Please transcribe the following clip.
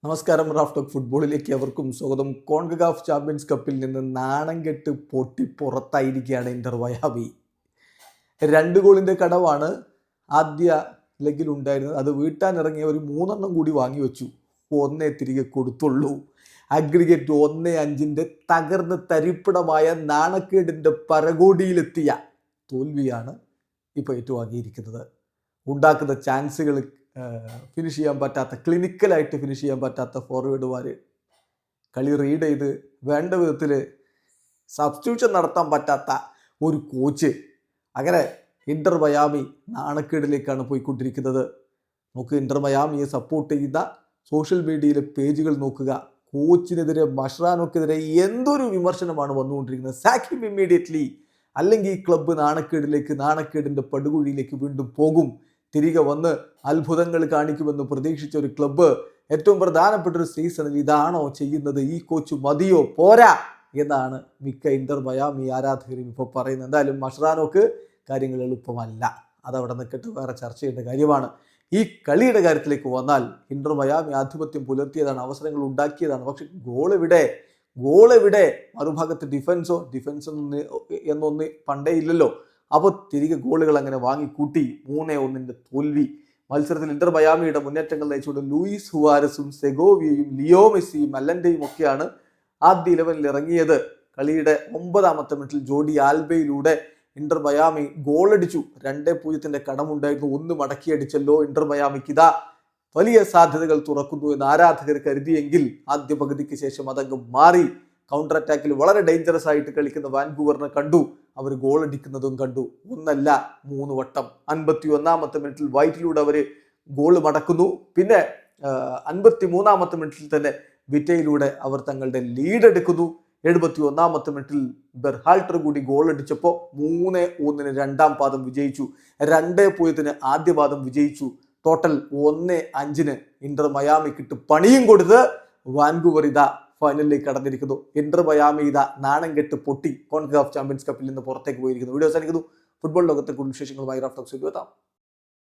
നമസ്കാരം. Raf talk ഫുട്ബോളിലേക്ക് അവർക്കും സ്വാഗതം. കോൺകകാഫ് ചാമ്പ്യൻസ് കപ്പിൽ നിന്ന് നാണം കെട്ട് പൊട്ടി പുറത്തായിരിക്കുകയാണ് ഇന്റർ മയാമി. 2 ഗോളിൻ്റെ കടവാണ് ആദ്യ ലെഗിൽ ഉണ്ടായിരുന്നത്. അത് വീട്ടാനിറങ്ങിയ ഒരു 3 കൂടി വാങ്ങി വെച്ചു. 1 തിരികെ കൊടുത്തുള്ളൂ. അഗ്രിഗേറ്റ് 1-5 തകർന്ന് തരിപ്പിടമായ നാണക്കേടിൻ്റെ പരകോടിയിലെത്തിയ തോൽവിയാണ് ഇപ്പോൾ ഏറ്റുവാങ്ങിയിരിക്കുന്നത്. ഉണ്ടാക്കുന്ന ചാൻസുകൾ ഫിനിഷ് ചെയ്യാൻ പറ്റാത്ത, ക്ലിനിക്കലായിട്ട് ഫിനിഷ് ചെയ്യാൻ പറ്റാത്ത ഫോർവേഡുമാർ, കളി റീഡ് ചെയ്ത് വേണ്ട വിധത്തിൽ സബ്സ്റ്റിറ്റ്യൂഷൻ നടത്താൻ പറ്റാത്ത ഒരു കോച്ച്, അങ്ങനെ ഇന്റർ മയാമി നാണക്കേടിലേക്കാണ് പോയിക്കൊണ്ടിരിക്കുന്നത്. നമുക്ക് ഇന്റർ മയാമിയെ സപ്പോർട്ട് ചെയ്ത സോഷ്യൽ മീഡിയയിലെ പേജുകൾ നോക്കുക. കോച്ചിനെതിരെ, മഷ്റാനോക്കെതിരെ എന്തൊരു വിമർശനമാണ് വന്നുകൊണ്ടിരിക്കുന്നത്. സാക്ക് ഹിം ഇമ്മീഡിയറ്റ്ലി, അല്ലെങ്കിൽ ഈ ക്ലബ്ബ് നാണക്കേടിലേക്ക്, നാണക്കേടിൻ്റെ പടുകുഴിയിലേക്ക് വീണ്ടും പോകും. തിരികെ വന്ന് അത്ഭുതങ്ങൾ കാണിക്കുമെന്ന് പ്രതീക്ഷിച്ച ഒരു ക്ലബ്ബ് ഏറ്റവും പ്രധാനപ്പെട്ട ഒരു സീസണിൽ ഇതാണോ ചെയ്യുന്നത്? ഈ കോച്ച് മതിയോ, പോരാ എന്നാണ് മിക്ക ഇന്റർ മയാമി ആരാധകരും ഇപ്പോൾ പറയുന്നത്. എന്തായാലും മഷ്റാനോക്ക് കാര്യങ്ങൾ എളുപ്പമല്ല. അതവിടെ നിൽക്കട്ടെ, വേറെ ചർച്ച ചെയ്യേണ്ട കാര്യമാണ്. ഈ കളിയുടെ കാര്യത്തിലേക്ക് വന്നാൽ ഇന്റർ മയാമി ആധിപത്യം പുലർത്തിയതാണ്, അവസരങ്ങൾ ഉണ്ടാക്കിയതാണ്. പക്ഷെ ഗോളെവിടെ? മറുഭാഗത്ത് ഡിഫൻസ് എന്നൊന്ന് പണ്ടേ ഇല്ലല്ലോ. അപ്പോൾ തിരികെ ഗോളുകൾ അങ്ങനെ വാങ്ങിക്കൂട്ടി 3-1 തോൽവി. മത്സരത്തിൽ ഇന്റർ മയാമിയുടെ മുന്നേറ്റങ്ങൾ നയിച്ചുകൊണ്ട് ലൂയിസ് സുവാരസും സെഗോവിയയും ലിയോ മെസ്സിയും അല്ലന്റെയും ഒക്കെയാണ് ആദ്യ 11 ഇറങ്ങിയത്. കളിയുടെ 9ാമത്തെ മിനിറ്റിൽ ജോഡി ആൽബയിലൂടെ ഇന്റർ മയാമി ഗോളടിച്ചു. 2-0 കടമുണ്ടായിരുന്നു. 1 മടക്കിയടിച്ചല്ലോ ഇന്റർ മയാമിക്ക്. ഇതാ വലിയ സാധ്യതകൾ തുറക്കുന്നു എന്ന് ആരാധകർ കരുതിയെങ്കിൽ ആദ്യ പകുതിക്ക് ശേഷം അതങ്ങ് മാറി. കൗണ്ടർ അറ്റാക്കിൽ വളരെ ഡേഞ്ചറസ് ആയിട്ട് കളിക്കുന്ന വാൻകൂവറിനെ കണ്ടു. അവർ ഗോൾ അടിക്കുന്നതും കണ്ടു. 1 അല്ല 3 വട്ടം. 51ാമത്തെ മിനിറ്റിൽ വൈറ്റിലൂടെ അവർ ഗോൾ മടക്കുന്നു. പിന്നെ 53ാമത്തെ മിനിറ്റിൽ തന്നെ വിറ്റയിലൂടെ അവർ തങ്ങളുടെ ലീഡ് എടുക്കുന്നു. 71ാമത്തെ മിനിറ്റിൽ ബെർഹാൾട്ടർ കൂടി ഗോൾ അടിച്ചപ്പോൾ 3-1 2ാം പാദം വിജയിച്ചു. 2-0 ആദ്യ പാദം വിജയിച്ചു. ടോട്ടൽ 1-5 ഇന്റർ മയാമിക്കിട്ട് പണിയും കൊടുത്ത് വാൻകൂവർ ഇതാ ഫൈനലിലേക്ക് കടന്നിരിക്കുന്നു. ഇന്റർ മയാമി ഇതാ നാണം കെട്ട് പൊട്ടി കോൺകകാഫ് ചാമ്പ്യൻസ് കപ്പിൽ നിന്ന് പുറത്തേക്ക് പോയിരിക്കുന്നു. വീഡിയോ അവസാനിക്കുന്നു. ഫുട്ബോൾ ലോകത്തെ കൂടുതൽ വിശേഷങ്ങളുമായി റാഫ് ടോക്സിൽ എത്താം.